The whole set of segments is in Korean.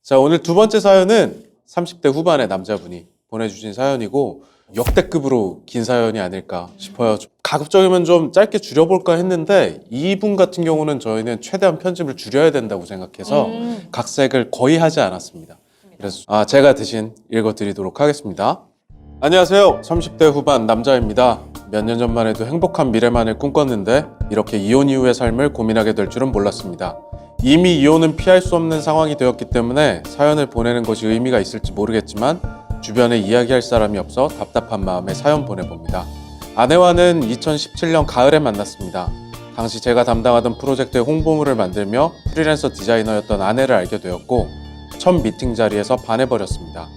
자, 오늘 두 번째 사연은 30대 후반의 남자분이 보내주신 사연이고 역대급으로 긴 사연이 아닐까 싶어요. 가급적이면 좀 짧게 줄여볼까 했는데 이분 같은 경우는 저희는 최대한 편집을 줄여야 된다고 생각해서 각색을 거의 하지 않았습니다. 그래서 제가 대신 읽어드리도록 하겠습니다. 안녕하세요. 30대 후반 남자입니다. 몇 년 전만 해도 행복한 미래만을 꿈꿨는데 이렇게 이혼 이후의 삶을 고민하게 될 줄은 몰랐습니다. 이미 이혼은 피할 수 없는 상황이 되었기 때문에 사연을 보내는 것이 의미가 있을지 모르겠지만 주변에 이야기할 사람이 없어 답답한 마음에 사연 보내봅니다. 아내와는 2017년 가을에 만났습니다. 당시 제가 담당하던 프로젝트의 홍보물을 만들며 프리랜서 디자이너였던 아내를 알게 되었고 첫 미팅 자리에서 반해버렸습니다.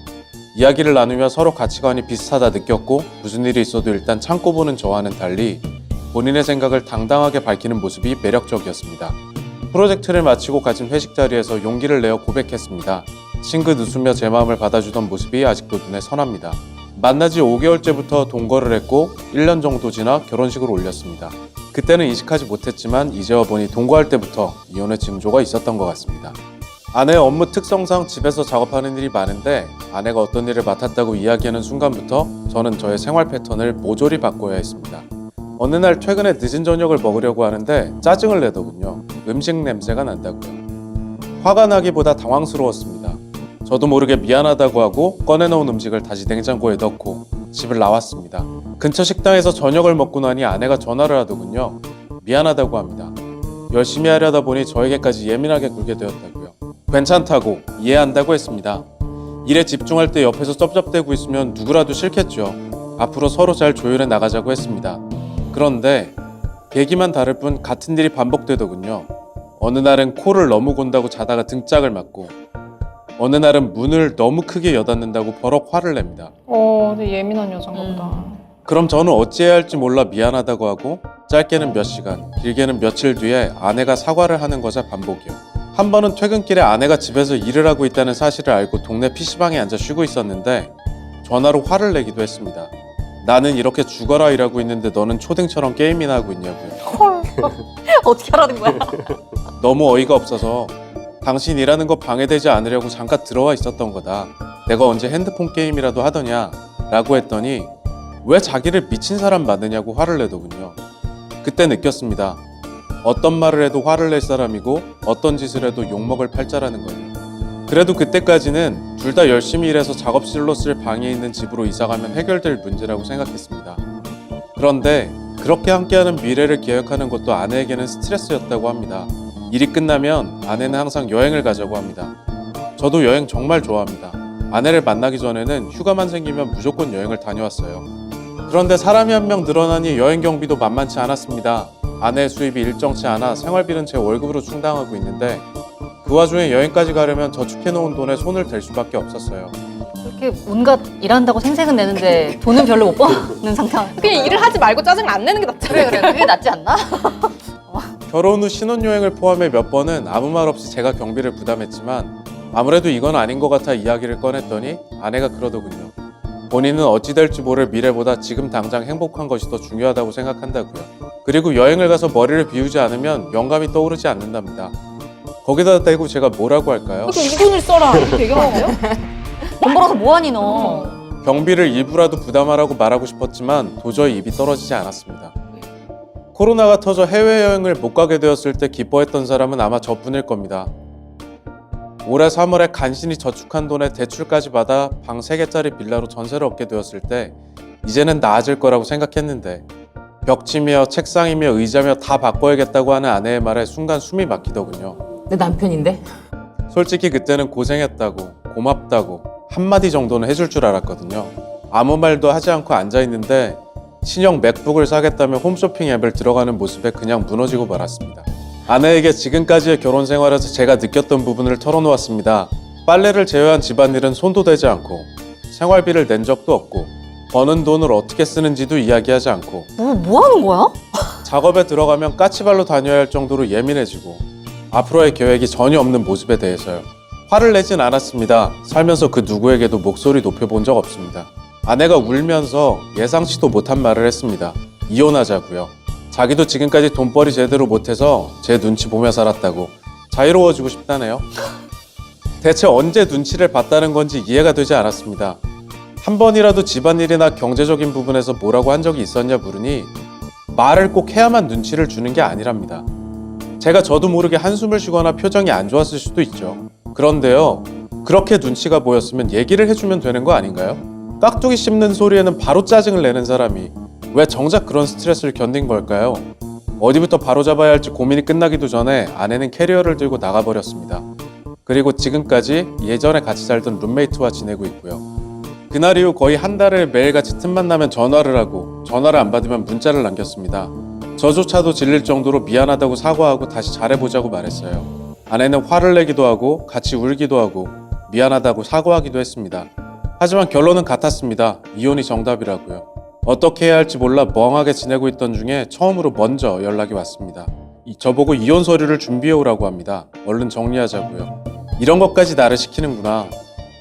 이야기를 나누며 서로 가치관이 비슷하다 느꼈고 무슨 일이 있어도 일단 참고 보는 저와는 달리 본인의 생각을 당당하게 밝히는 모습이 매력적이었습니다. 프로젝트를 마치고 가진 회식 자리에서 용기를 내어 고백했습니다. 싱긋 웃으며 제 마음을 받아주던 모습이 아직도 눈에 선합니다. 만난 지 5개월째부터 동거를 했고 1년 정도 지나 결혼식을 올렸습니다. 그때는 인식하지 못했지만 이제 와 보니 동거할 때부터 이혼의 징조가 있었던 것 같습니다. 아내의 업무 특성상 집에서 작업하는 일이 많은데 아내가 어떤 일을 맡았다고 이야기하는 순간부터 저는 저의 생활 패턴을 모조리 바꿔야 했습니다. 어느 날 퇴근에 늦은 저녁을 먹으려고 하는데 짜증을 내더군요. 음식 냄새가 난다고요. 화가 나기보다 당황스러웠습니다. 저도 모르게 미안하다고 하고 꺼내놓은 음식을 다시 냉장고에 넣고 집을 나왔습니다. 근처 식당에서 저녁을 먹고 나니 아내가 전화를 하더군요. 미안하다고 합니다. 열심히 하려다 보니 저에게까지 예민하게 굴게 되었다고요. 괜찮다고 이해한다고 했습니다. 일에 집중할 때 옆에서 쩝쩝대고 있으면 누구라도 싫겠죠. 앞으로 서로 잘 조율해 나가자고 했습니다. 그런데 계기만 다를 뿐 같은 일이 반복되더군요. 어느 날은 코를 너무 곤다고 자다가 등짝을 맞고 어느 날은 문을 너무 크게 여닫는다고 버럭 화를 냅니다. 되게 예민한 여잔가 보다. 그럼 저는 어찌해야 할지 몰라 미안하다고 하고 짧게는 몇 시간, 길게는 며칠 뒤에 아내가 사과를 하는 거자 반복이요. 한 번은 퇴근길에 아내가 집에서 일을 하고 있다는 사실을 알고 동네 PC방에 앉아 쉬고 있었는데 전화로 화를 내기도 했습니다. 나는 이렇게 죽어라 일하고 있는데 너는 초딩처럼 게임이나 하고 있냐고요. 헐. 어떻게 하라는 거야? 너무 어이가 없어서 당신 일하는 거 방해되지 않으려고 잠깐 들어와 있었던 거다. 내가 언제 핸드폰 게임이라도 하더냐 라고 했더니 왜 자기를 미친 사람 만드냐고 화를 내더군요. 그때 느꼈습니다. 어떤 말을 해도 화를 낼 사람이고 어떤 짓을 해도 욕먹을 팔자라는 거예요. 그래도 그때까지는 둘 다 열심히 일해서 작업실로 쓸 방에 있는 집으로 이사가면 해결될 문제라고 생각했습니다. 그런데 그렇게 함께하는 미래를 계획하는 것도 아내에게는 스트레스였다고 합니다. 일이 끝나면 아내는 항상 여행을 가자고 합니다. 저도 여행 정말 좋아합니다. 아내를 만나기 전에는 휴가만 생기면 무조건 여행을 다녀왔어요. 그런데 사람이 한 명 늘어나니 여행 경비도 만만치 않았습니다. 아내의 수입이 일정치 않아 생활비는 제 월급으로 충당하고 있는데 그 와중에 여행까지 가려면 저축해놓은 돈에 손을 댈 수밖에 없었어요. 그렇게 온갖 일한다고 생색은 내는데 돈은 별로 못 버는 상태. 그냥 일을 하지 말고 짜증을 안 내는 게 낫잖아. 그래 그게 낫지 않나? 결혼 후 신혼여행을 포함해 몇 번은 아무 말 없이 제가 경비를 부담했지만 아무래도 이건 아닌 것 같아 이야기를 꺼냈더니 아내가 그러더군요. 본인은 어찌 될지 모를 미래보다 지금 당장 행복한 것이 더 중요하다고 생각한다고요. 그리고 여행을 가서 머리를 비우지 않으면 영감이 떠오르지 않는답니다. 거기다 대고 제가 뭐라고 할까요? 그렇게 이 돈을 써라. 이렇게 얘기하는데요? 돈 벌어서 뭐하니 너? 경비를 일부라도 부담하라고 말하고 싶었지만 도저히 입이 떨어지지 않았습니다. 코로나가 터져 해외여행을 못 가게 되었을 때 기뻐했던 사람은 아마 저뿐일 겁니다. 올해 3월에 간신히 저축한 돈에 대출까지 받아 방 3개짜리 빌라로 전세를 얻게 되었을 때 이제는 나아질 거라고 생각했는데 벽치며 책상이며 의자며 다 바꿔야겠다고 하는 아내의 말에 순간 숨이 막히더군요. 내 남편인데? 솔직히 그때는 고생했다고 고맙다고 한마디 정도는 해줄 줄 알았거든요. 아무 말도 하지 않고 앉아있는데 신형 맥북을 사겠다며 홈쇼핑 앱을 들어가는 모습에 그냥 무너지고 말았습니다. 아내에게 지금까지의 결혼 생활에서 제가 느꼈던 부분을 털어놓았습니다. 빨래를 제외한 집안일은 손도 대지 않고 생활비를 낸 적도 없고 버는 돈을 어떻게 쓰는지도 이야기하지 않고 뭐 하는 거야? 작업에 들어가면 까치발로 다녀야 할 정도로 예민해지고 앞으로의 계획이 전혀 없는 모습에 대해서요. 화를 내진 않았습니다. 살면서 그 누구에게도 목소리 높여본 적 없습니다. 아내가 울면서 예상치도 못한 말을 했습니다. 이혼하자고요. 자기도 지금까지 돈벌이 제대로 못해서 제 눈치 보며 살았다고 자유로워지고 싶다네요. 대체 언제 눈치를 봤다는 건지 이해가 되지 않았습니다. 한 번이라도 집안일이나 경제적인 부분에서 뭐라고 한 적이 있었냐 물으니 말을 꼭 해야만 눈치를 주는 게 아니랍니다. 제가 저도 모르게 한숨을 쉬거나 표정이 안 좋았을 수도 있죠. 그런데요, 그렇게 눈치가 보였으면 얘기를 해주면 되는 거 아닌가요? 깍두기 씹는 소리에는 바로 짜증을 내는 사람이 왜 정작 그런 스트레스를 견딘 걸까요? 어디부터 바로잡아야 할지 고민이 끝나기도 전에 아내는 캐리어를 들고 나가버렸습니다. 그리고 지금까지 예전에 같이 살던 룸메이트와 지내고 있고요. 그날 이후 거의 한 달을 매일같이 틈만 나면 전화를 하고 전화를 안 받으면 문자를 남겼습니다. 저조차도 질릴 정도로 미안하다고 사과하고 다시 잘해보자고 말했어요. 아내는 화를 내기도 하고 같이 울기도 하고 미안하다고 사과하기도 했습니다. 하지만 결론은 같았습니다. 이혼이 정답이라고요. 어떻게 해야 할지 몰라 멍하게 지내고 있던 중에 처음으로 먼저 연락이 왔습니다. 저보고 이혼 서류를 준비해오라고 합니다. 얼른 정리하자고요. 이런 것까지 나를 시키는구나.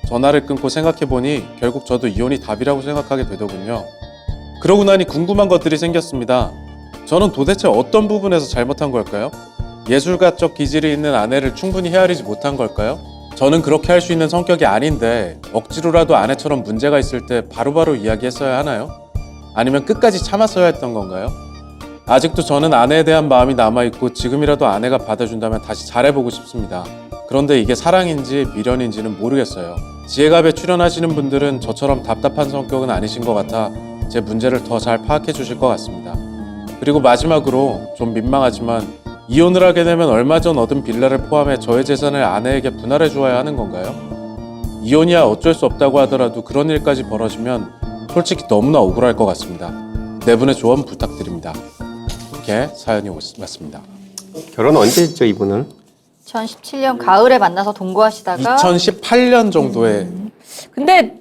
전화를 끊고 생각해보니 결국 저도 이혼이 답이라고 생각하게 되더군요. 그러고 나니 궁금한 것들이 생겼습니다. 저는 도대체 어떤 부분에서 잘못한 걸까요? 예술가적 기질이 있는 아내를 충분히 헤아리지 못한 걸까요? 저는 그렇게 할 수 있는 성격이 아닌데 억지로라도 아내처럼 문제가 있을 때 바로바로 이야기했어야 하나요? 아니면 끝까지 참았어야 했던 건가요? 아직도 저는 아내에 대한 마음이 남아있고 지금이라도 아내가 받아준다면 다시 잘해보고 싶습니다. 그런데 이게 사랑인지 미련인지는 모르겠어요. 지혜갑에 출연하시는 분들은 저처럼 답답한 성격은 아니신 것 같아 제 문제를 더 잘 파악해 주실 것 같습니다. 그리고 마지막으로 좀 민망하지만 이혼을 하게 되면 얼마 전 얻은 빌라를 포함해 저의 재산을 아내에게 분할해 주어야 하는 건가요? 이혼이야 어쩔 수 없다고 하더라도 그런 일까지 벌어지면 솔직히 너무나 억울할 것 같습니다. 네 분의 조언 부탁드립니다. 이렇게 사연이 왔습니다. 결혼 언제 했죠, 이분은? 2017년 가을에 만나서 동거하시다가 2018년 정도에 근데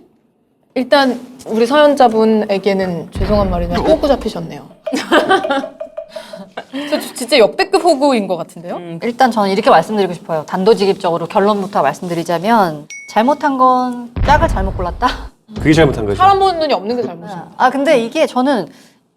일단 우리 사연자분에게는 죄송한 말이지만 호구 잡히셨네요. 저 진짜 역대급 호구인 것 같은데요? 일단 저는 이렇게 말씀드리고 싶어요. 단도직입적으로 결론부터 말씀드리자면 잘못한 건 짝을 잘못 골랐다. 그게 잘못한 거죠. 사람 보는 눈이 없는 게 잘못이에요. 아 근데 이게 저는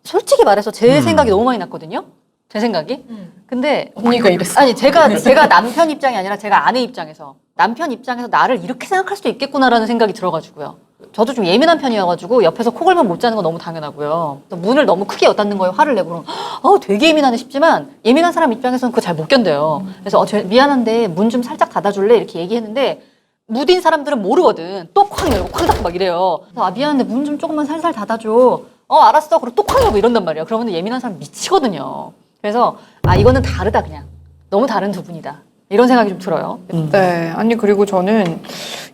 솔직히 말해서 제 생각이 너무 많이 났거든요. 제 생각이. 근데 언니가 이랬어. 아니 제가 남편 입장이 아니라 제가 아내 입장에서 남편 입장에서 나를 이렇게 생각할 수도 있겠구나라는 생각이 들어가지고요. 저도 좀 예민한 편이어가지고 옆에서 코 골면 못 자는 건 너무 당연하고요. 또 문을 너무 크게 엿닫는 거에 화를 내고 그러면 되게 예민하네 싶지만 예민한 사람 입장에서는 그거 잘 못 견뎌요. 그래서 미안한데 문 좀 살짝 닫아줄래? 이렇게 얘기했는데 무딘 사람들은 모르거든. 또 쾅 열고 쾅 닫고 막 이래요. 그래서 미안한데 문 좀 조금만 살살 닫아줘. 알았어. 그리고 또 쾅 열고 이런단 말이에요. 그러면 예민한 사람 미치거든요. 그래서 이거는 다르다 그냥. 너무 다른 두 분이다. 이런 생각이 좀 들어요. 네. 아니 그리고 저는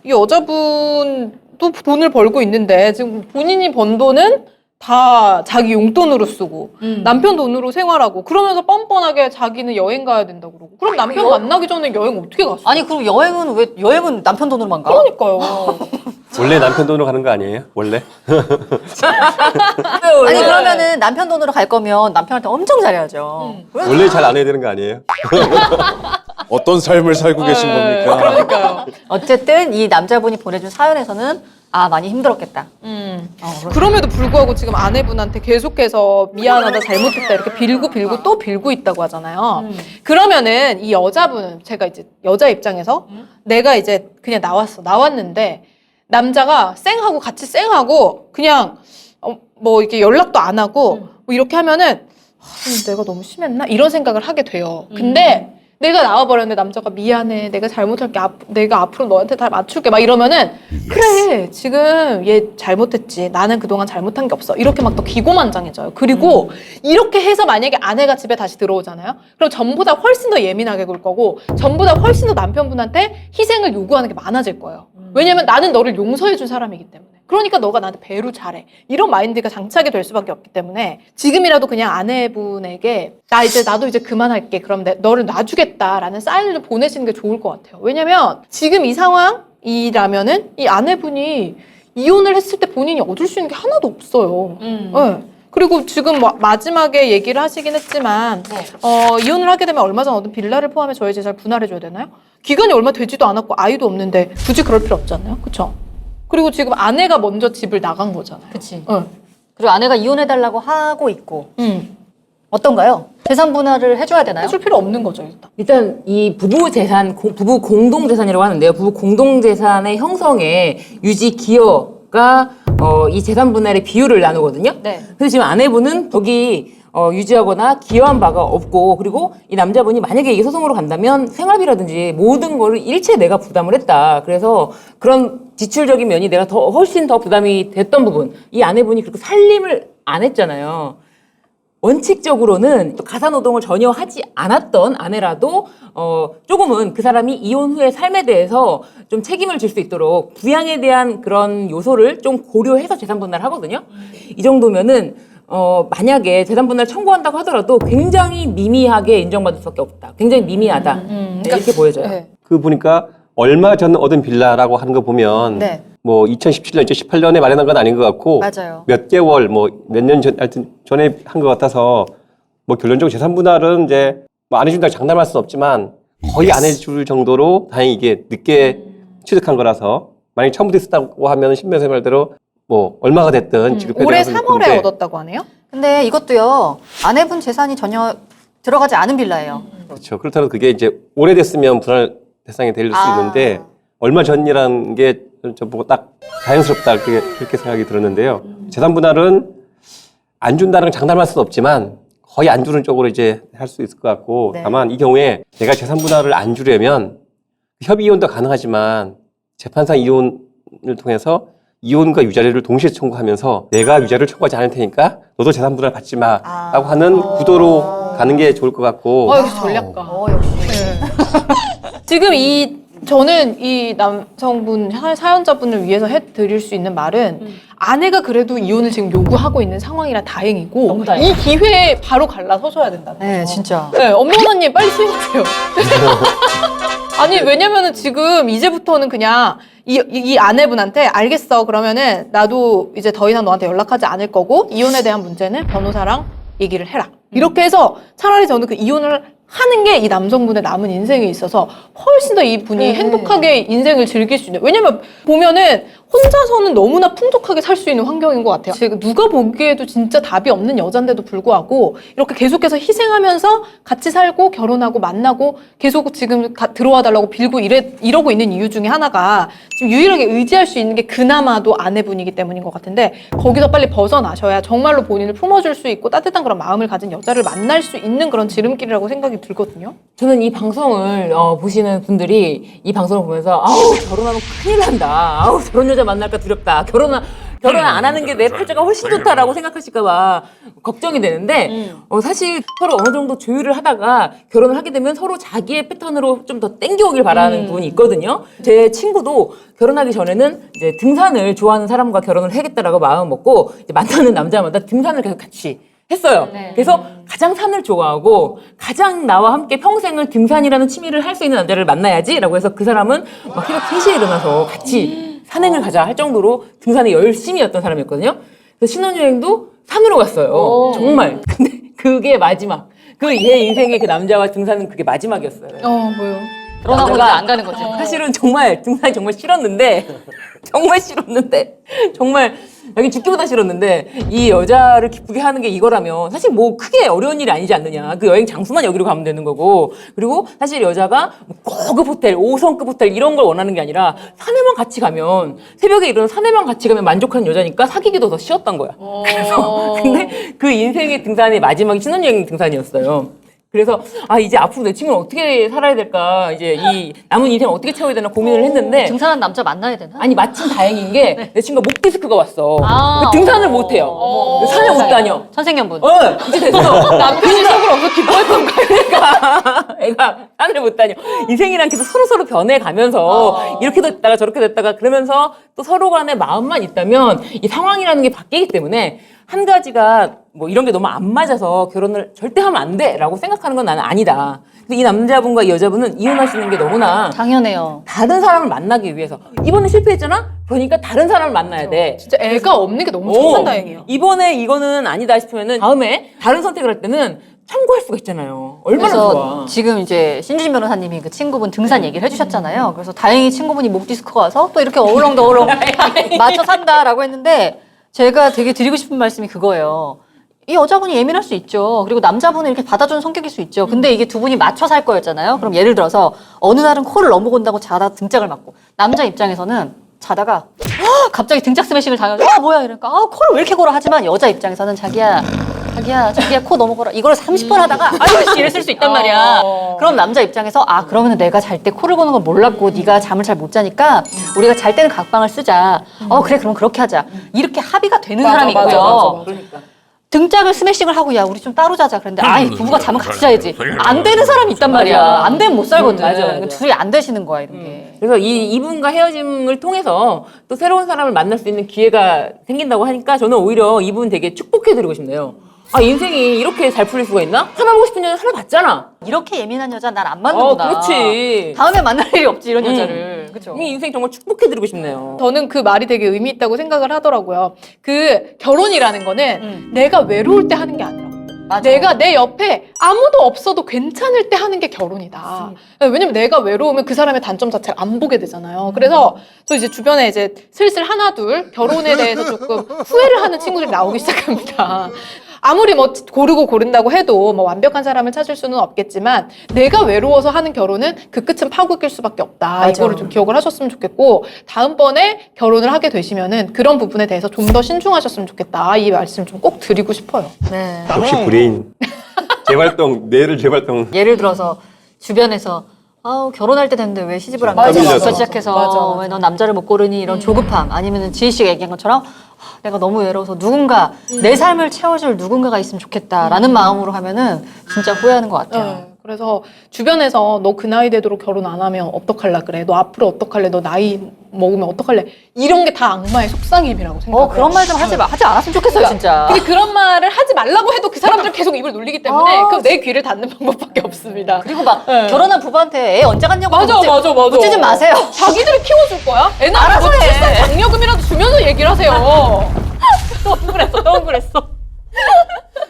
이 여자분도 돈을 벌고 있는데 지금 본인이 번 돈은 다 자기 용돈으로 쓰고 남편 돈으로 생활하고 그러면서 뻔뻔하게 자기는 여행 가야 된다고 그러고 그럼 남편 만나기 전에 여행 어떻게 갔어? 아니 그럼 여행은 남편 돈으로만 가? 그러니까요. 원래 남편 돈으로 가는 거 아니에요? 원래? 아니 그러면은 남편 돈으로 갈 거면 남편한테 엄청 잘해야죠. 원래 잘 안 해야 되는 거 아니에요? 어떤 삶을 살고 계신 겁니까? 그러니까요. 어쨌든 이 남자분이 보내준 사연에서는 많이 힘들었겠다. 그럼에도 불구하고 지금 아내분한테 계속해서 미안하다 잘못했다 이렇게 빌고 또 빌고 있다고 하잖아요. 그러면은 이 여자분은 제가 이제 여자 입장에서 내가 이제 그냥 나왔는데 남자가 쌩하고 같이 쌩하고 그냥 뭐 이렇게 연락도 안 하고 뭐 이렇게 하면은 내가 너무 심했나 이런 생각을 하게 돼요. 근데 내가 나와버렸는데 남자가 미안해 내가 잘못할게 내가 앞으로 너한테 다 맞출게 막 이러면은 그래 지금 얘 잘못했지 나는 그동안 잘못한 게 없어 이렇게 막 더 기고만장해져요. 그리고 이렇게 해서 만약에 아내가 집에 다시 들어오잖아요. 그럼 전보다 훨씬 더 예민하게 굴 거고 전보다 훨씬 더 남편분한테 희생을 요구하는 게 많아질 거예요. 왜냐면 나는 너를 용서해준 사람이기 때문에. 그러니까 너가 나한테 배로 잘해. 이런 마인드가 장착이 될 수밖에 없기 때문에 지금이라도 그냥 아내분에게 나도 이제 그만할게. 그럼 너를 놔주겠다라는 사인을 좀 보내시는 게 좋을 것 같아요. 왜냐면 지금 이 상황이라면은 이 아내분이 이혼을 했을 때 본인이 얻을 수 있는 게 하나도 없어요. 네. 그리고 지금 마지막에 얘기를 하시긴 했지만 이혼을 하게 되면 얼마 전 얻은 빌라를 포함해 저희 재산을 분할해줘야 되나요? 기간이 얼마 되지도 않았고 아이도 없는데 굳이 그럴 필요 없지 않나요? 그쵸? 그리고 지금 아내가 먼저 집을 나간 거잖아요. 그치. 네. 그리고 아내가 이혼해달라고 하고 있고. 어떤가요? 재산 분할을 해줘야 되나요? 해줄 필요 없는 거죠 일단. 일단 이 부부 재산, 부부 공동 재산이라고 하는데요. 부부 공동 재산의 형성에 유지 기여가 이 재산 분할의 비율을 나누거든요. 네. 그래서 지금 아내분은 거기 유지하거나 기여한 바가 없고, 그리고 이 남자분이 만약에 이 소송으로 간다면 생활비라든지 모든 거를 일체 내가 부담을 했다. 그래서 그런 지출적인 면이 내가 훨씬 더 부담이 됐던 부분, 이 아내분이 그렇게 살림을 안 했잖아요. 원칙적으로는 가사노동을 전혀 하지 않았던 아내라도 조금은 그 사람이 이혼 후의 삶에 대해서 좀 책임을 질 수 있도록 부양에 대한 그런 요소를 좀 고려해서 재산 분할을 하거든요. 이 정도면은 만약에 재산 분할 청구한다고 하더라도 굉장히 미미하게 인정받을 수밖에 없다. 굉장히 미미하다. 네, 이렇게 보여져요. 네. 그 보니까 얼마 전 얻은 빌라라고 하는 거 보면 네. 뭐 2017년, 2018년에 마련한 건 아닌 것 같고 맞아요. 몇 개월, 뭐 몇 년 전, 하여튼 전에 한 것 같아서 뭐 결론적으로 재산 분할은 이제 뭐 안 해준다고 장담할 수는 없지만 거의 안 해줄 정도로 다행히 이게 늦게 취득한 거라서 만약에 처음부터 했다고 하면 신변생 말대로 뭐 얼마가 됐든 지급해야 올해 되는 3월에 건데 얻었다고 하네요. 근데 이것도요, 아내분 재산이 전혀 들어가지 않은 빌라예요. 그렇죠. 그렇다면 그게 이제 오래됐으면 분할 대상이 될 수 있는데 얼마 전이라는 게 저 보고 딱 자연스럽다 그렇게 생각이 들었는데요. 재산 분할은 안 준다는 건 장담할 수는 없지만 거의 안 주는 쪽으로 이제 할 수 있을 것 같고 네. 다만 이 경우에 내가 재산 분할을 안 주려면 협의 이혼도 가능하지만 재판상 이혼을 통해서 이혼과 유자료를 동시에 청구하면서 내가 유자료를 청구하지 않을 테니까 너도 재산 분할 받지 마라고 하는 구도로 가는 게 좋을 것 같고 역시 전략가. 역시. 지금 저는 이 남성분 사연자분을 위해서 해드릴 수 있는 말은 아내가 그래도 이혼을 지금 요구하고 있는 상황이라 다행이고 너무 다행이다. 이 기회에 바로 갈라서셔야 된다는 거죠. 네, 진짜. 네, 엄마님 빨리 수용하세요. 아니 왜냐면은 지금 이제부터는 그냥 이 아내분한테 알겠어 그러면은 나도 이제 더 이상 너한테 연락하지 않을 거고 이혼에 대한 문제는 변호사랑 얘기를 해라. 이렇게 해서 차라리 저는 그 이혼을 하는 게 이 남성분의 남은 인생에 있어서 훨씬 더 이 분이 행복하게 인생을 즐길 수 있는. 왜냐면 보면은 혼자서는 너무나 풍족하게 살 수 있는 환경인 것 같아요. 지금 누가 보기에도 진짜 답이 없는 여잔데도 불구하고 이렇게 계속해서 희생하면서 같이 살고 결혼하고 만나고 계속 지금 들어와 달라고 빌고 이러고 있는 이유 중에 하나가 지금 유일하게 의지할 수 있는 게 그나마도 아내분이기 때문인 것 같은데 거기서 빨리 벗어나셔야 정말로 본인을 품어줄 수 있고 따뜻한 그런 마음을 가진 여자를 만날 수 있는 그런 지름길이라고 생각이 들거든요. 저는 이 방송을 보시는 분들이 이 방송을 보면서 아우 결혼하면 큰일 난다. 아우 저런 여자 만날까 두렵다. 결혼 안 하는 게 내 팔자가 훨씬 좋다라고 생각하실까 봐 걱정이 되는데 사실 서로 어느 정도 조율을 하다가 결혼을 하게 되면 서로 자기의 패턴으로 좀 더 땡겨오길 바라는 부분이 있거든요. 제 친구도 결혼하기 전에는 이제 등산을 좋아하는 사람과 결혼을 해야겠다라고 마음을 먹고 이제 만나는 남자마다 등산을 계속 같이 했어요. 그래서 가장 산을 좋아하고 가장 나와 함께 평생을 등산이라는 취미를 할 수 있는 남자를 만나야지라고 해서 그 사람은 막 새벽 3시에 일어나서 같이 산행을 가자 할 정도로 등산에 열심이었던 사람이었거든요. 그래서 신혼여행도 산으로 갔어요. 정말. 근데 그게 마지막. 얘 인생의 그 남자와 등산은 그게 마지막이었어요. 뭐요? 결혼하고 이제 안 가는 거지. 사실은 정말 등산이 정말 싫었는데 정말 여기 죽기보다 싫었는데 이 여자를 기쁘게 하는 게 이거라면 사실 뭐 크게 어려운 일이 아니지 않느냐. 그 여행 장소만 여기로 가면 되는 거고 그리고 사실 여자가 뭐 고급 호텔, 5성급 호텔 이런 걸 원하는 게 아니라 산에만 같이 가면 새벽에 일어나 산에만 같이 가면 만족하는 여자니까 사귀기도 더 쉬웠던 거야. 그래서 근데 그 인생의 등산의 마지막이 신혼여행 등산이었어요. 그래서 이제 앞으로 내 친구는 어떻게 살아야 될까 이제 이 남은 인생을 어떻게 채워야 되나 고민을 했는데 등산한 남자 만나야 되나? 아니 마침 다행인 게 내 친구가 목 디스크가 왔어. 아, 등산을 못 해요. 산에 못 다녀. 천생연분. 이제 됐어. 남편이 속을 없어 기뻐했던 거예요. 그러니까 애가 산을 못 다녀. 인생이란 계속 서로 변해가면서 이렇게 됐다가 저렇게 됐다가 그러면서 또 서로 간에 마음만 있다면 이 상황이라는 게 바뀌기 때문에 한 가지가 뭐 이런 게 너무 안 맞아서 결혼을 절대 하면 안 돼라고 생각하는 건 나는 아니다. 근데 이 남자분과 이 여자분은 이혼하시는 게 너무나 당연해요. 다른 사람을 만나기 위해서 이번에 실패했잖아? 그러니까 다른 사람을 만나야 돼. 진짜 애가 없는 게 너무 천만다행이에요. 이번에 이거는 아니다 싶으면은 다음에 다른 선택을 할 때는 참고할 수가 있잖아요. 얼마나 그래서 좋아. 지금 이제 신주진 변호사님이 그 친구분 등산 얘기를 해주셨잖아요. 그래서 다행히 친구분이 목 디스크가 와서 또 이렇게 어울렁더울렁 맞춰 산다라고 했는데 제가 되게 드리고 싶은 말씀이 그거예요. 이 여자분이 예민할 수 있죠. 그리고 남자분은 이렇게 받아주는 성격일 수 있죠. 근데 이게 두 분이 맞춰 살 거였잖아요. 그럼 예를 들어서 어느 날은 코를 넘어간다고 자다 등짝을 맞고 남자 입장에서는 자다가 갑자기 등짝 스매싱을 당해서 뭐야 이러니까 코를 왜 이렇게 골아 하지만 여자 입장에서는 자기야 코 넘어가라 이걸 30번 하다가 아유 이랬을 수 있단 말이야. 그럼 남자 입장에서 그러면 내가 잘 때 코를 고는 걸 몰랐고 네가 잠을 잘 못 자니까 우리가 잘 때는 각방을 쓰자. 그래 그럼 그렇게 하자. 이렇게 합의가 되는 사람이 있고요. 그러니까. 등짝을 스매싱을 하고 야 우리 좀 따로 자자 그랬는데 부부가 잠을 같이 자야지 안 되는 사람이 있단 말이야. 맞아. 안 되면 못 살거든. 맞아. 둘이 안 되시는 거야 이런 게. 그래서 이분과 헤어짐을 통해서 또 새로운 사람을 만날 수 있는 기회가 생긴다고 하니까 저는 오히려 이분 되게 축복해드리고 싶네요. 인생이 이렇게 잘 풀릴 수가 있나? 살아보고 싶은 여자 살아봤잖아. 이렇게 예민한 여자 난 안 맞는구나. 그렇지. 다음에 만날 일이 없지 이런 여자를. 그렇죠. 이 인생 정말 축복해드리고 싶네요. 저는 그 말이 되게 의미 있다고 생각을 하더라고요. 그 결혼이라는 거는 내가 외로울 때 하는 게 아니라 맞아. 내가 내 옆에 아무도 없어도 괜찮을 때 하는 게 결혼이다. 왜냐면 내가 외로우면 그 사람의 단점 자체를 안 보게 되잖아요. 그래서 저 이제 주변에 이제 슬슬 하나 둘 결혼에 대해서 조금 후회를 하는 친구들이 나오기 시작합니다. 아무리 뭐 고른다고 해도 뭐 완벽한 사람을 찾을 수는 없겠지만 내가 외로워서 하는 결혼은 그 끝은 파국일 수밖에 없다. 맞아. 이거를 좀 기억을 하셨으면 좋겠고 다음번에 결혼을 하게 되시면은 그런 부분에 대해서 좀 더 신중하셨으면 좋겠다. 이 말씀 좀 꼭 드리고 싶어요. 네. 역시 브레인. 재활동, 뇌를 재활동. 예를 들어서 주변에서 결혼할 때 됐는데 왜 시집을 안 맞아, 가지? 맞아. 부터 시작해서 왜 넌 남자를 못 고르니 이런 조급함 아니면은 지혜 씨가 얘기한 것처럼 내가 너무 외로워서 누군가 내 삶을 채워줄 누군가가 있으면 좋겠다라는 마음으로 하면은 진짜 후회하는 것 같아요. 네. 그래서 주변에서 너 그 나이 되도록 결혼 안 하면 어떡할라 그래? 너 앞으로 어떡할래? 너 나이 먹으면 어떡할래? 이런 게 다 악마의 속삭임이라고 생각해요. 그런 말 좀 하지 않았으면 좋겠어요, 진짜. 근데 그런 말을 하지 말라고 해도 그 사람들은 계속 입을 놀리기 때문에 그럼 내 귀를 닫는 방법밖에 없습니다. 그리고 막 네. 결혼한 부부한테 애 언제 갔냐고 맞아. 묻지 마세요. 자기들이 키워줄 거야? 애 낳으면 알아서 뭐 해. 출산 장려금이라도 주면서 얘기를 하세요. 또 억울했어.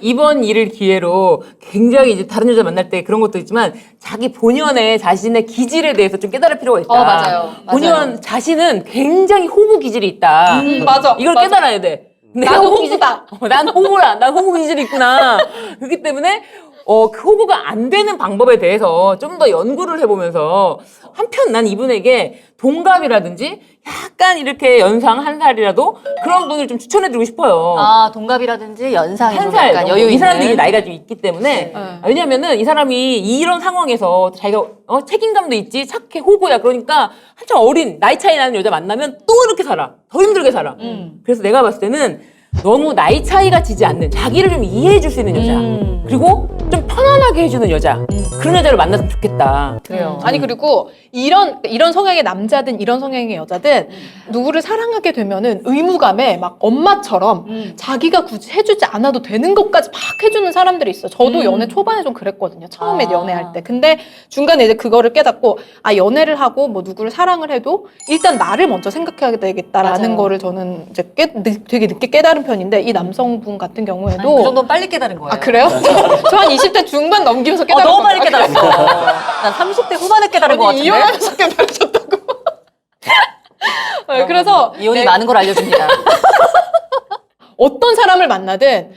이번 일을 기회로 굉장히 이제 다른 여자 만날 때 그런 것도 있지만 자기 본연의 자신의 기질에 대해서 좀 깨달을 필요가 있다. 맞아요. 본연 자신은 굉장히 호구 기질이 있다. 맞아. 이걸 맞아. 깨달아야 돼. 나도 호구다. 난 호구야. 난 호구 기질이 있구나. 그렇기 때문에 그 호구가 안 되는 방법에 대해서 좀 더 연구를 해보면서 한편 난 이분에게 동갑이라든지 약간 이렇게 연상 한 살이라도 그런 분을 좀 추천해드리고 싶어요. 동갑이라든지 연상이 한 좀 살 약간 여유 이 사람들이 있는. 나이가 좀 있기 때문에 왜냐면은 이 사람이 이런 상황에서 자기가 책임감도 있지 착해 호구야 그러니까 한참 어린 나이 차이 나는 여자 만나면 또 이렇게 살아 더 힘들게 살아 그래서 내가 봤을 때는 너무 나이 차이가 지지 않는 자기를 좀 이해해 줄 수 있는 여자 그리고 좀 편안하게 해주는 여자 그런 여자를 만났으면 좋겠다. 그래요. 아니 그리고 이런 성향의 남자든 이런 성향의 여자든 누구를 사랑하게 되면은 의무감에 막 엄마처럼 자기가 굳이 해주지 않아도 되는 것까지 막 해주는 사람들이 있어. 저도 연애 초반에 좀 그랬거든요. 처음에 연애할 때. 근데 중간에 이제 그거를 깨닫고 연애를 하고 뭐 누구를 사랑을 해도 일단 나를 먼저 생각해야 되겠다라는 맞아요. 거를 저는 이제 되게 늦게 깨달은 편인데 이 남성분 같은 경우에도 아니, 그 정도는 빨리 깨달은 거예요. 그래요? 저 한 20대 중반 넘기면서 깨달았거든요. 너무 빨리 깨달았어. 난 30대 후반에 깨달은 것 같은데. 이혼하면서 깨달으셨다고. 그래서 이혼이 많은 걸 알려줍니다. 어떤 사람을 만나든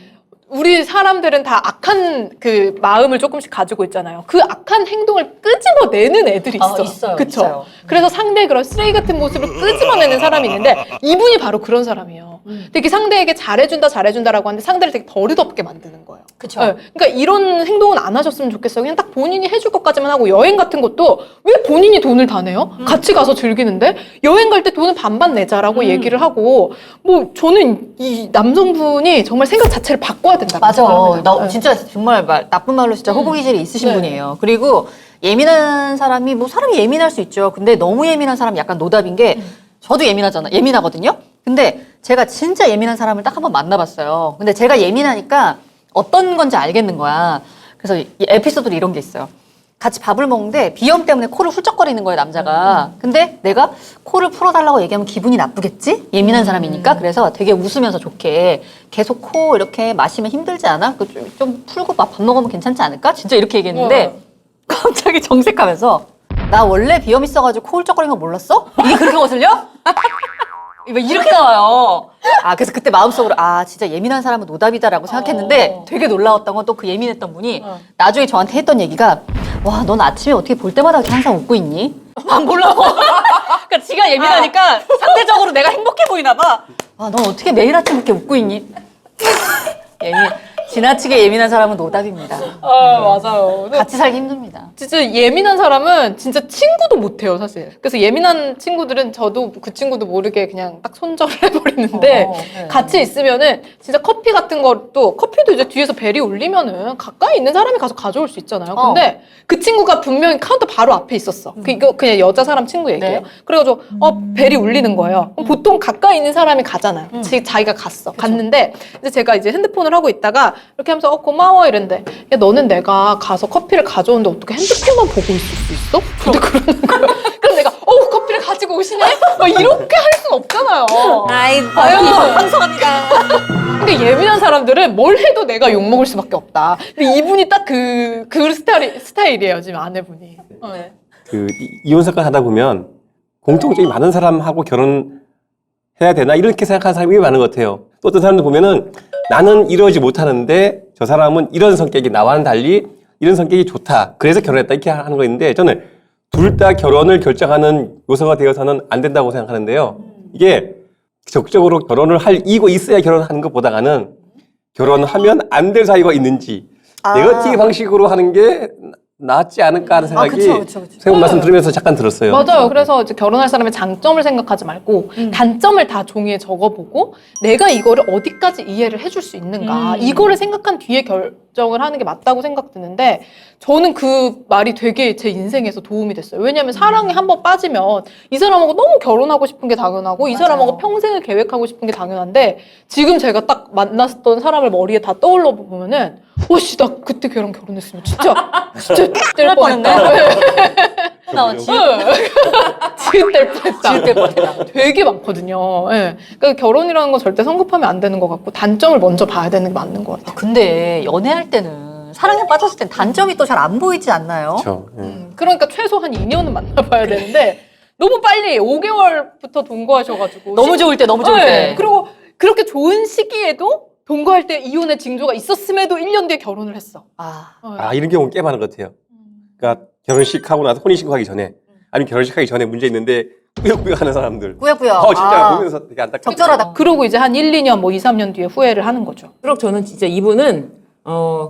우리 사람들은 다 악한 그 마음을 조금씩 가지고 있잖아요. 그 악한 행동을 끄집어내는 애들이 있어. 있어요. 그쵸? 있어요. 그래서 상대의 그런 쓰레기 같은 모습을 끄집어내는 사람이 있는데 이분이 바로 그런 사람이에요. 되게 상대에게 잘해준다라고 하는데 상대를 되게 버릇없게 만드는 거예요. 그쵸. 네. 그러니까 이런 행동은 안 하셨으면 좋겠어요. 그냥 딱 본인이 해줄 것까지만 하고 여행 같은 것도 왜 본인이 돈을 다 내요? 같이 가서 즐기는데 여행 갈 때 돈은 반반 내자라고 얘기를 하고 뭐 저는 이 남성분이 정말 생각 자체를 바꿔야 된다고 맞아. 생각합니다. 네. 진짜 정말 나쁜 말로 진짜 호구 기질이 있으신 네. 분이에요. 그리고 예민한 사람이 뭐 사람이 예민할 수 있죠. 근데 너무 예민한 사람이 약간 노답인 게 저도 예민하거든요. 근데 제가 진짜 예민한 사람을 딱 한 번 만나봤어요. 근데 제가 예민하니까 어떤 건지 알겠는 거야. 그래서 이 에피소드로 이런 게 있어요. 같이 밥을 먹는데 비염 때문에 코를 훌쩍거리는 거예요, 남자가. 근데 내가 코를 풀어달라고 얘기하면 기분이 나쁘겠지? 예민한 사람이니까. 그래서 되게 웃으면서 좋게 계속 코 이렇게 마시면 힘들지 않아? 좀 풀고 밥 먹으면 괜찮지 않을까? 진짜 이렇게 얘기했는데 갑자기 정색하면서 나 원래 비염 있어가지고 코 훌쩍거리는 거 몰랐어? 이게 그렇게 거슬려? 이렇게 나와요. 아, 그래서 그때 마음속으로 아, 진짜 예민한 사람은 노답이다라고 생각했는데 되게 놀라웠던 건 또 그 예민했던 분이 나중에 저한테 했던 얘기가 와, 넌 아침에 어떻게 볼 때마다 이렇게 항상 웃고 있니? 안 보려고. 그러니까 지가 예민하니까 상대적으로 내가 행복해 보이나 봐. 아, 넌 어떻게 매일 아침 이렇게 웃고 있니? 지나치게 예민한 사람은 노답입니다. 맞아요. 같이 살기 힘듭니다. 진짜 예민한 사람은 진짜 친구도 못해요, 사실. 그래서 예민한 친구들은 저도 그 친구도 모르게 그냥 딱 손절을 해버리는데 네. 같이 있으면은 진짜 커피 같은 것도 커피도 이제 뒤에서 벨이 울리면은 가까이 있는 사람이 가서 가져올 수 있잖아요. 근데 그 친구가 분명히 카운터 바로 앞에 있었어. 이거 그냥 여자 사람 친구 얘기예요. 네. 그래가지고 벨이 울리는 거예요. 그럼 보통 가까이 있는 사람이 가잖아요. 자기가 갔어. 갔는데 이제 제가 이제 핸드폰을 하고 있다가 이렇게 하면서 고마워 이랬는데 야 너는 내가 가서 커피를 가져오는데 어떻게 핸드폰만 보고 있을 수 있어? 근데 그러는 거예요. 그럼 내가 커피를 가지고 오시네? 막 이렇게 할 순 없잖아요. 아이, 방송합니다. 근데 예민한 사람들은 뭘 해도 내가 욕먹을 수밖에 없다. 근데 이분이 딱 그 스타일이에요, 지금 아내분이. 네. 그 이혼 사건 하다 보면 공통점이 많은 사람하고 결혼해야 되나 이렇게 생각하는 사람이 많은 것 같아요. 또 어떤 사람들 보면은 나는 이러지 못하는데 저 사람은 이런 성격이 나와는 달리 이런 성격이 좋다. 그래서 결혼했다 이렇게 하는 거 있는데 저는 둘 다 결혼을 결정하는 요소가 되어서는 안 된다고 생각하는데요. 이게 적극적으로 결혼을 할 이유가 있어야 결혼하는 것보다는 결혼하면 안 될 사이가 있는지 네거티브 방식으로 하는 게 낫지 않을까 하는 생각이 그쵸. 세분 말씀 들으면서 잠깐 들었어요. 맞아요. 그래서 이제 결혼할 사람의 장점을 생각하지 말고 단점을 다 종이에 적어보고 내가 이거를 어디까지 이해를 해줄 수 있는가 이거를 생각한 뒤에 결정을 하는 게 맞다고 생각드는데 저는 그 말이 되게 제 인생에서 도움이 됐어요. 왜냐하면 사랑에 한번 빠지면 이 사람하고 너무 결혼하고 싶은 게 당연하고 이 사람하고 평생을 계획하고 싶은 게 당연한데 지금 제가 딱 만났던 사람을 머리에 다 떠올려 보면은 씨, 나 그때 걔랑 결혼했으면 진짜 될 뻔했다. 지읒될 뻔했다. 되게 많거든요. 예. 그러니까 결혼이라는 건 절대 성급하면 안 되는 것 같고 단점을 먼저 봐야 되는 게 맞는 것 같아요. 근데 연애할 때는 사랑에 빠졌을 땐 단점이 또 잘 안 보이지 않나요? 그렇죠. 그러니까 최소 한 2년은 만나봐야 되는데 너무 빨리 5개월부터 동거하셔가지고 너무 좋을 때, 너무 좋을 때. 그리고 그렇게 좋은 시기에도 동거할 때 이혼의 징조가 있었음에도 1년 뒤에 결혼을 했어. 아, 이런 경우는 꽤 많은 것 같아요. 그러니까 결혼식 하고 나서 혼인신고 하기 전에 아니면 결혼식 하기 전에 문제 있는데 꾸역꾸역 하는 사람들. 꾸역꾸역. 진짜 보면서 되게 안타깝다. 적절하다. 그러고 이제 한 1, 2년, 뭐 2, 3년 뒤에 후회를 하는 거죠. 그리고 저는 진짜 이분은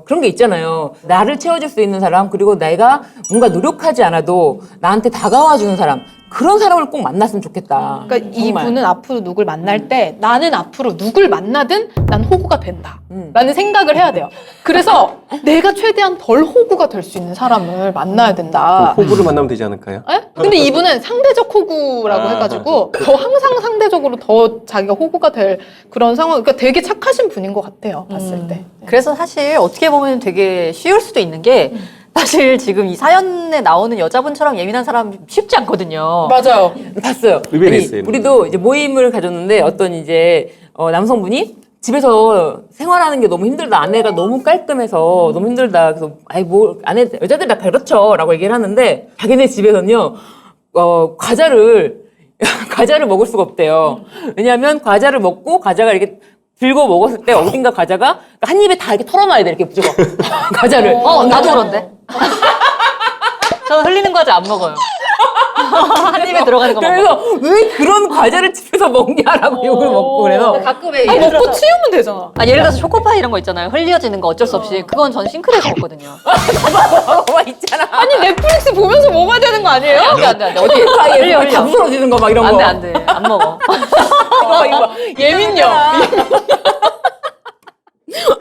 그런 게 있잖아요. 나를 채워줄 수 있는 사람, 그리고 내가 뭔가 노력하지 않아도 나한테 다가와주는 사람, 그런 사람을 꼭 만났으면 좋겠다. 그러니까 정말. 이분은 앞으로 누굴 만날 때 나는 앞으로 누굴 만나든 난 호구가 된다. 라는 생각을 해야 돼요. 그래서 내가 최대한 덜 호구가 될 수 있는 사람을 만나야 된다. 호구를 만나면 되지 않을까요? 에? 근데 이분은 상대적 호구라고 해가지고 더 항상 상대적으로 더 자기가 호구가 될 그런 상황, 그러니까 되게 착하신 분인 것 같아요. 봤을 때. 그래서 사실 어떻게 보면 되게 쉬울 수도 있는 게 사실 지금 이 사연에 나오는 여자분처럼 예민한 사람 쉽지 않거든요. 맞아요. 봤어요. 의외로 아니, 있어요. 우리도 이제 모임을 가졌는데 어떤 이제 남성분이 집에서 생활하는 게 너무 힘들다. 아내가 너무 깔끔해서 너무 힘들다. 그래서 아이 뭐 아내 여자들 다 그렇죠라고 얘기를 하는데 자기네 집에서는요 과자를 먹을 수가 없대요. 왜냐하면 과자를 먹고 과자가 이렇게 들고 먹었을 때 어딘가 과자가 한 입에 다 이렇게 털어놔야 돼. 이렇게 무조건 과자를. 나도 그런데. 저는 흘리는 과자 안 먹어요. 한 입에 들어가는 거 먹어요. 그래서 왜 그런 과자를 집에서 먹냐라고 욕을 먹고 그래서 가끔 먹고 치우면 되잖아. 예를 들어서 초코파이 이런 거 있잖아요. 흘려지는 거 어쩔 수 없이. 그건 전 싱크대에서 먹거든요. 뭐 있잖아. 아니 넷플릭스 보면서 먹어야 되는 거 아니에요? 안 돼. 어디 흘려 다 부러지는 거 막 이런 거. 안 돼. 안 먹어. 이거 예민녀.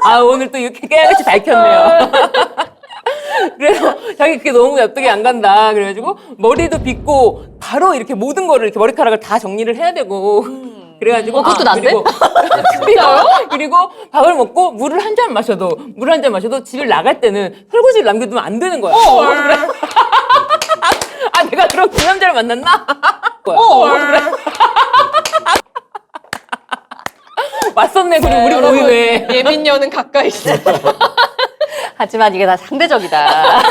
아 오늘 또 이렇게 깨알같이 밝혔네요. 그래서 자기 그게 너무 납득이 안 간다. 그래가지고 머리도 빗고 바로 이렇게 모든 거를 이렇게 머리카락을 다 정리를 해야 되고. 그래가지고 그것도 난데? 그리고 밥을 먹고 물을 한 잔 마셔도 집을 나갈 때는 설거지를 남겨두면 안 되는 거야. 그래? 아 내가 그런 그 남자를 만났나? 그래? 맞섰네. 그리고 우리 모임에. 예민녀는 가까이 있어. 하지만 이게 다 상대적이다.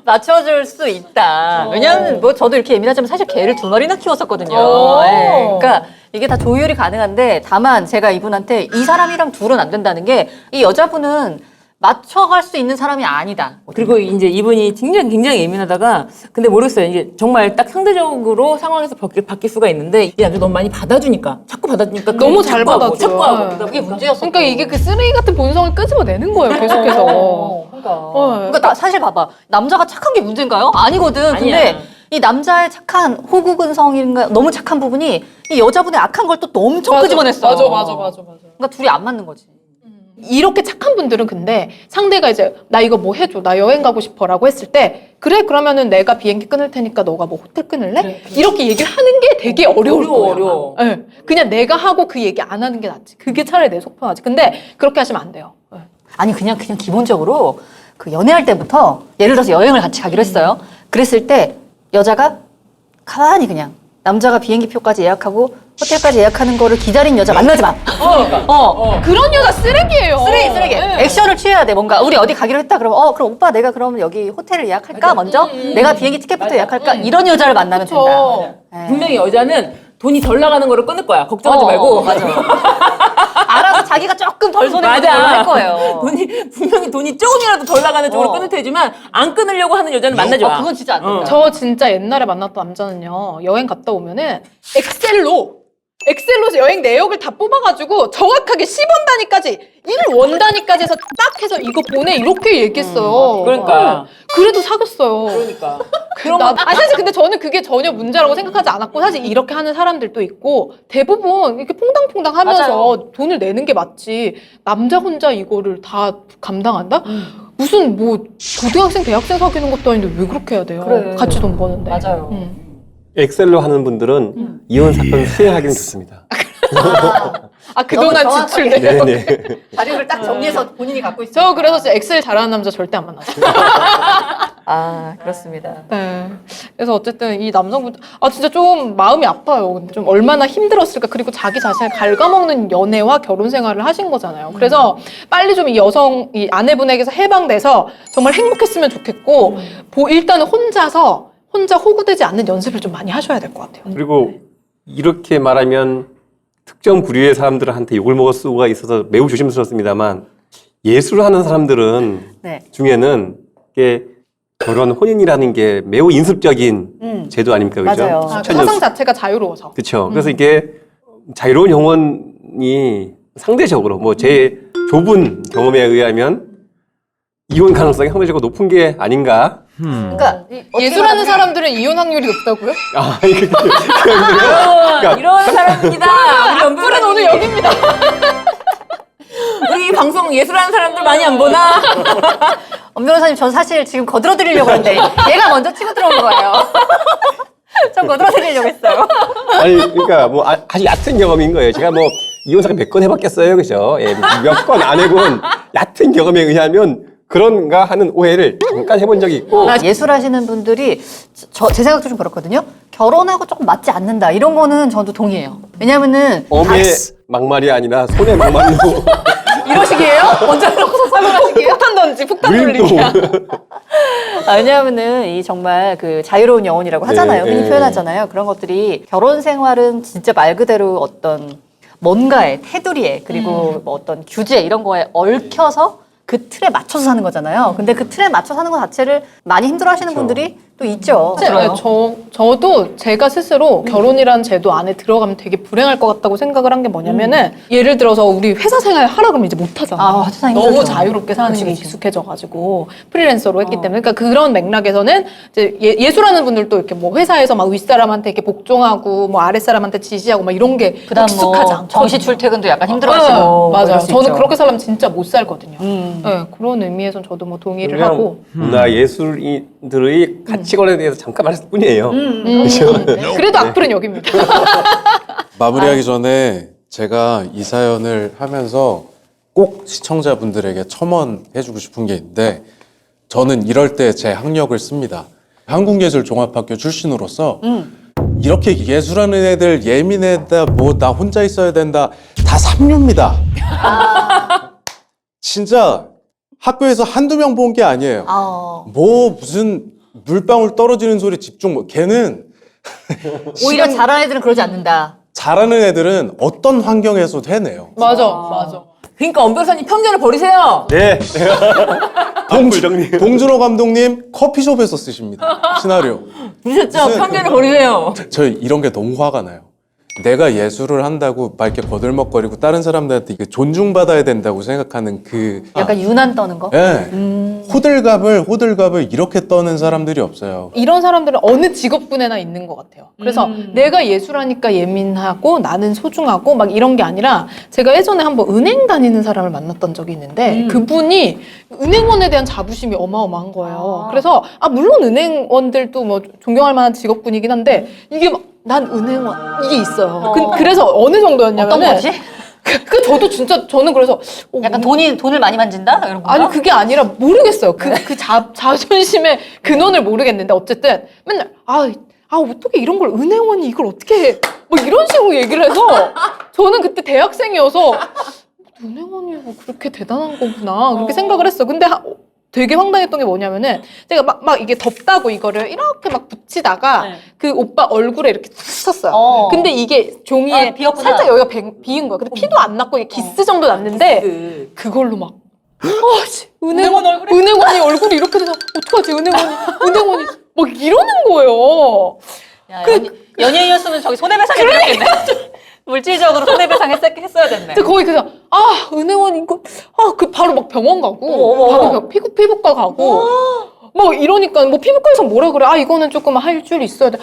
맞춰줄 수 있다. 왜냐하면 뭐 저도 이렇게 예민하지만 사실 개를 2마리나 키웠었거든요. 오. 네. 그러니까 이게 다 조율이 가능한데 다만 제가 이분한테 이 사람이랑 둘은 안 된다는 게 이 여자분은 맞춰갈 수 있는 사람이 아니다. 그리고 이제 이분이 굉장히 예민하다가 근데 모르겠어요. 이게 정말 딱 상대적으로 상황에서 바뀔 수가 있는데 이 남자 너무 많이 받아주니까 자꾸 받아주니까 너무 잘 자꾸 하고, 받아줘. 자꾸 하고 네. 그게 문제였어. 그러니까 이게 그 쓰레기 같은 본성을 끄집어내는 거예요, 계속해서. 그러니까 사실 봐봐. 남자가 착한 게 문제인가요? 아니거든. 근데 아니야. 이 남자의 착한 호구근성인가 너무 착한 부분이 이 여자분의 악한 걸 또 엄청 끄집어냈어. 맞아. 그러니까 둘이 안 맞는 거지. 이렇게 착한 분들은 근데 상대가 이제 나 이거 뭐 해줘, 나 여행 가고 싶어라고 했을 때 그래 그러면은 내가 비행기 끊을 테니까 너가 뭐 호텔 끊을래? 그래. 이렇게 얘기를 하는 게 되게 어려울 거예요. 어려워. 네. 그냥 내가 하고 그 얘기 안 하는 게 낫지. 그게 차라리 내 속 편하지. 근데 그렇게 하시면 안 돼요. 네. 아니 그냥 기본적으로 그 연애할 때부터 예를 들어서 여행을 같이 가기로 했어요. 그랬을 때 여자가 가만히 그냥 남자가 비행기 표까지 예약하고 호텔까지 예약하는 거를 기다린 여자 만나지 마. 그런 여자 쓰레기예요. 쓰레기. 네. 액션을 취해야 돼. 뭔가 우리 어디 가기로 했다. 그러면 그럼 오빠 내가 그러면 여기 호텔을 예약할까 먼저? 내가 비행기 티켓부터 예약할까? 이런 여자를 만나면 된다. 그쵸. 네. 분명히 여자는 돈이 덜 나가는 거를 끊을 거야. 걱정하지 어, 말고. 맞아. 알아서 자기가 조금 덜 손해보는 맞아. 걸로 할 거예요. 분명히 돈이 조금이라도 덜 나가는 쪽으로 어. 끊을 테지만 안 끊으려고 하는 여자는 만나지 마. 그건 진짜 안 된다. 저 진짜 옛날에 만났던 남자는요, 여행 갔다 오면은 엑셀로 여행 내역을 다 뽑아가지고 정확하게 10원 단위까지 1원 단위까지 해서 딱 해서 이거 보내 이렇게 얘기했어요. 그러니까. 그래도 사귀었어요. 그러니까. 사실 근데 저는 그게 전혀 문제라고 생각하지 않았고 사실 이렇게 하는 사람들도 있고 대부분 이렇게 퐁당퐁당 하면서 맞아요. 돈을 내는 게 맞지 남자 혼자 이거를 다 감당한다? 무슨 뭐 고등학생 대학생 사귀는 것도 아닌데 왜 그렇게 해야 돼요? 그래. 같이 돈 버는데. 맞아요. 엑셀로 하는 분들은 이혼 사건 수행하기는 좋습니다. 그동안 너무 정확하게. 지출된. 네네. 자료를 딱 정리해서 본인이 갖고 있어. 저 그래서 진짜 엑셀 잘하는 남자 절대 안 만나요. 아, 그렇습니다. 네. 그래서 어쨌든 이 남성분 진짜 좀 마음이 아파요. 근데 좀 얼마나 힘들었을까. 그리고 자기 자신을 갉아먹는 연애와 결혼 생활을 하신 거잖아요. 그래서 빨리 좀 이 아내분에게서 해방돼서 정말 행복했으면 좋겠고 일단은 혼자 호구되지 않는 연습을 좀 많이 하셔야 될 것 같아요. 그리고 이렇게 말하면 특정 부류의 사람들한테 욕을 먹을 수가 있어서 매우 조심스럽습니다만 예술하는 사람들은 네. 중에는 이게 결혼, 혼인이라는 게 매우 인습적인 제도 아닙니까? 그죠? 맞아요. 사상 자체가 자유로워서. 그렇죠. 그래서 이게 자유로운 영혼이 상대적으로 뭐 제 좁은 경험에 의하면 이혼 가능성이 상대적으로 높은 게 아닌가? 그러니까 예술하는 사람들은 이혼 확률이 높다고요? 아, 이게 이런 사람입니다. 우리 악플은 오늘 여기입니다. 우리 방송 예술하는 사람들 많이 안 보나? 엄 변호사님, 전 사실 지금 거들어드리려고 했는데 얘가 먼저 치고 들어온 거예요. 전 거들어드리려고 했어요. 아니 그러니까 뭐 아주 얕은 경험인 거예요. 제가 뭐 이혼 사건 몇 건 해봤겠어요, 그죠? 예, 몇 건 안 해본 얕은 경험에 의하면 그런가 하는 오해를 잠깐 해본 적이 있고. 예술하시는 분들이 제 생각도 좀 그렇거든요. 결혼하고 조금 맞지 않는다 이런 거는 저도 동의해요. 왜냐면은 엄의 막말이 아니라 손의 막말로 이러시기에요? 먼저 해놓고서 설명하시기에요? 폭탄 던지, 폭탄 돌리기. 왜냐하면은 이 정말 그 자유로운 영혼이라고 하잖아요. 네, 흔히 네. 표현하잖아요. 그런 것들이 결혼 생활은 진짜 말 그대로 어떤 뭔가에 테두리에 그리고 뭐 어떤 규제 이런 거에 얽혀서 그 틀에 맞춰서 사는 거잖아요. 근데 그 틀에 맞춰 사는 것 자체를 많이 힘들어하시는 분들이 또 있죠. 저도 제가 스스로 결혼이라는 제도 안에 들어가면 되게 불행할 것 같다고 생각을 한 게 뭐냐면은 예를 들어서 우리 회사 생활 하라 그러면 이제 못 하잖아. 회사 너무 힘들죠. 자유롭게 사는 게 익숙해져가지고 프리랜서로 했기 때문에 그러니까 그런 맥락에서는 이제 예술하는 분들도 이렇게 뭐 회사에서 막 윗사람한테 이렇게 복종하고 뭐 아랫사람한테 지시하고 막 이런 게 그다음 익숙하지 뭐 않고 정시 출퇴근도 약간 힘들어하시고 맞아요. 그럴 수 저는 있죠. 그렇게 살면 진짜 못 살거든요. 네, 그런 의미에선 저도 뭐 동의를 하고. 문화 예술인들의 가치관에 대해서 잠깐 말했을 뿐이에요. 그렇죠? 그래도 악플은 여기입니다. 마무리하기 전에 제가 이 사연을 하면서 꼭 시청자분들에게 첨언해주고 싶은 게 있는데 저는 이럴 때 제 학력을 씁니다. 한국예술종합학교 출신으로서 이렇게 예술하는 애들 예민하다 뭐 나 혼자 있어야 된다 다 삼류입니다. 진짜 학교에서 한두 명 본 게 아니에요. 뭐 무슨 물방울 떨어지는 소리 집중 못. 걔는 오히려 잘하는 애들은 그러지 않는다. 잘하는 애들은 어떤 환경에서도 해내요. 맞아. 그러니까 엄 변호사님 편견을 버리세요. 네. 정리. 봉준호 감독님 커피숍에서 쓰십니다. 시나리오. 보셨죠? 무슨- 편견을 버리세요. 저 이런 게 너무 화가 나요. 내가 예술을 한다고 막 이렇게 거들먹거리고 다른 사람들한테 이게 존중받아야 된다고 생각하는 그 약간 유난 떠는 거? 예. 호들갑을 이렇게 떠는 사람들이 없어요. 이런 사람들은 어느 직업군에나 있는 것 같아요. 그래서 내가 예술하니까 예민하고 나는 소중하고 막 이런 게 아니라 제가 예전에 한번 은행 다니는 사람을 만났던 적이 있는데 그분이 은행원에 대한 자부심이 어마어마한 거예요. 그래서 물론 은행원들도 뭐 존경할 만한 직업군이긴 한데 이게 막 난 은행원 이게 있어요. 그래서 어느 정도였냐면 어떤 거지? 저도 진짜 저는 그래서 약간 돈을 많이 만진다? 이런 거? 아니 그게 아니라 모르겠어요. 그 자존심의 근원을 모르겠는데 어쨌든 맨날 어떻게 이런 걸 은행원이 이걸 어떻게 해? 뭐 이런 식으로 얘기를 해서 저는 그때 대학생이어서 은행원이 뭐 그렇게 대단한 거구나 그렇게 생각을 했어. 근데 되게 황당했던 게 뭐냐면은 제가 막 이게 덥다고 이거를 이렇게 막 붙이다가 그 오빠 얼굴에 이렇게 탁 쳤어요. 근데 이게 종이에 비었구나. 살짝 여기가 비인 거야. 근데 피도 안 났고 이게 기스 정도 났는데 그걸로 막 은행원이 얼굴이 이렇게 돼서 어떡하지 은행원이 막 이러는 거예요. 야, 연예인이었으면 저기 손해배상 해드렸겠네. 물질적으로 손해배상 했어야 됐네. 근데 거의 그래서 은행원 이거 그 바로 막 병원 가고 바로 피부과 가고 막 이러니까 뭐 피부과에서 뭐라 그래 이거는 조금 할 줄 있어야 돼.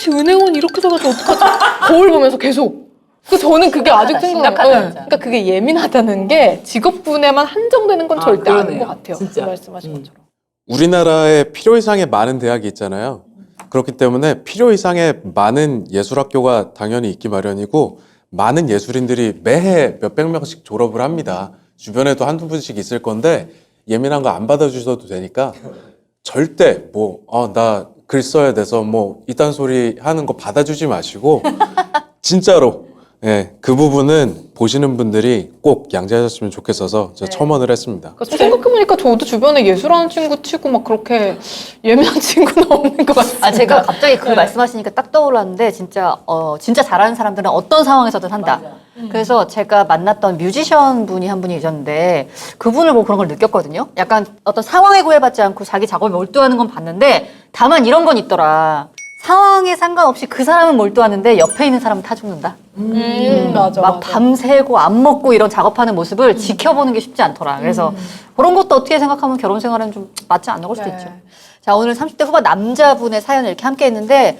은행원 이렇게 돼가지고 어떡하지? 거울 보면서 계속. 그 저는 그게 아직 생각나요. 그러니까 그게 예민하다는 게 직업군에만 한정되는 건 절대 아닌 그러네요. 것 같아요. 진짜. 그 말씀하신 것처럼. 우리나라에 필요 이상의 많은 대학이 있잖아요. 그렇기 때문에 필요 이상의 많은 예술학교가 당연히 있기 마련이고 많은 예술인들이 매해 몇백 명씩 졸업을 합니다. 주변에도 한두 분씩 있을 건데 예민한 거 안 받아주셔도 되니까 절대 나 글 써야 돼서 뭐 이딴 소리 하는 거 받아주지 마시고 진짜로 그 부분은 보시는 분들이 꼭 양지하셨으면 좋겠어서 제가 첨언을 했습니다. 그러니까 생각해보니까 저도 주변에 예술하는 친구 치고 막 그렇게 예민한 친구는 없는 것 같아요. 제가 갑자기 그걸 말씀하시니까 딱 떠올랐는데 진짜 잘하는 사람들은 어떤 상황에서든 한다. 그래서 제가 만났던 뮤지션 분이 한 분이 계셨는데 그분을 보고 그런 걸 느꼈거든요. 약간 어떤 상황에 구애받지 않고 자기 작업에 몰두하는 건 봤는데 다만 이런 건 있더라. 상황에 상관없이 그 사람은 몰두하는데 옆에 있는 사람은 타 죽는다. 맞아. 막 밤새고 안 먹고 이런 작업하는 모습을 지켜보는 게 쉽지 않더라. 그래서 그런 것도 어떻게 생각하면 결혼 생활은 좀 맞지 않는 걸 수도 있죠. 자, 오늘 30대 후반 남자분의 사연을 이렇게 함께 했는데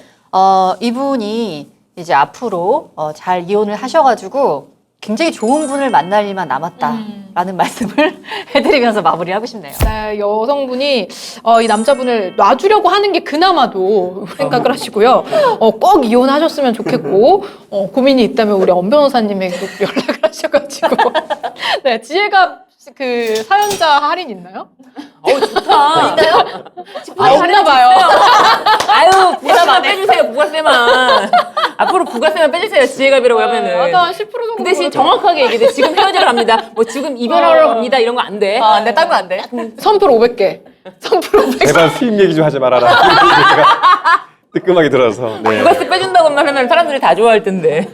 이분이 이제 앞으로 잘 이혼을 하셔가지고 굉장히 좋은 분을 만날 일만 남았다라는 말씀을 해드리면서 마무리하고 싶네요. 네, 여성분이 이 남자분을 놔주려고 하는 게 그나마도 생각을 하시고요. 꼭 이혼하셨으면 좋겠고 고민이 있다면 우리 엄 변호사님에게 연락을 하셔가지고 네, 지혜가 그 사연자 할인 있나요? 좋다. 있나요? 없나 봐요. 아유, 부가세만 빼주세요, 부가세만. 앞으로 부가세만 빼주세요, 지혜갑이라고 하면은. 한 10% 정도. 그 대신 정확하게 얘기해. 지금 헤어지러 갑니다. 뭐 지금 이별하러 갑니다. 이런 거 안 돼. 내 따면 안 돼. 선풀 500개. 선풀 500개. 제발 수입 얘기 좀 하지 말아라. 제가 뜨끔하게 들어서. 네. 부가세 빼준다고만 하면 사람들이 다 좋아할 텐데.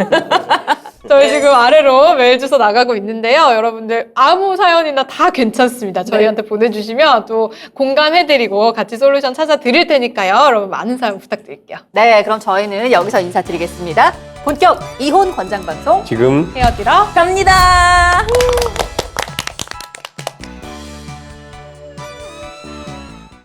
저희 지금 아래로 메일 주소 나가고 있는데요. 여러분들 아무 사연이나 다 괜찮습니다. 저희한테 보내주시면 또 공감해드리고 같이 솔루션 찾아드릴 테니까요. 여러분 많은 사연 부탁드릴게요. 네, 그럼 저희는 여기서 인사드리겠습니다. 본격 이혼 권장 방송 지금 헤어지러 갑니다.